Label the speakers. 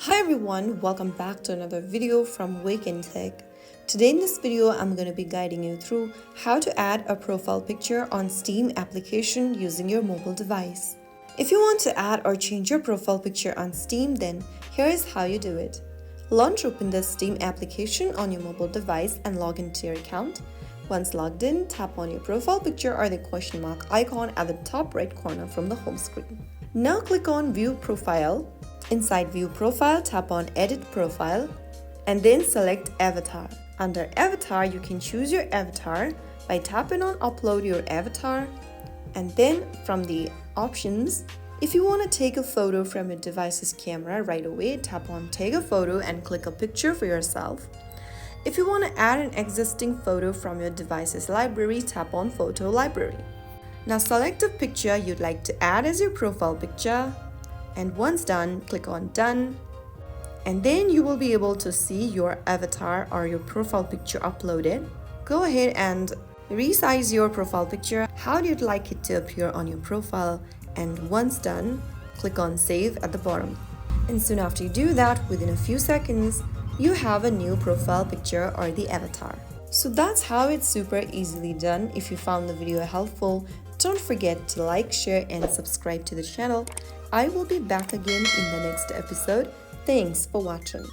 Speaker 1: Hi everyone, welcome back to another video from Wake&Tech. Today in this video, I'm going to be guiding you through how to add a profile picture on Steam application using your mobile device. If you want to add or change your profile picture on Steam, then here is how you do it. Launch open the Steam application on your mobile device and log into your account. Once logged in, tap on your profile picture or the question mark icon at the top right corner from the home screen. Now click on View Profile. Inside View Profile, tap on Edit Profile and then select Avatar. Under Avatar, you can choose your avatar by tapping on Upload your avatar, and then from the options, if you want to take a photo from your device's camera right away, tap on Take a Photo and click a picture for yourself. If you want to add an existing photo from your device's library, tap on Photo Library. Now select a picture you'd like to add as your profile picture. And once done, click on Done, and then you will be able to see your avatar or your profile picture uploaded. Go ahead and resize your profile picture how you'd like it to appear on your profile, and once done, click on Save at the bottom. And soon after you do that, within a few seconds, you have a new profile picture or the avatar. So that's how it's super easily done. If you found the video helpful, don't forget to like, share, and subscribe to the channel. I will be back again in the next episode. Thanks for watching.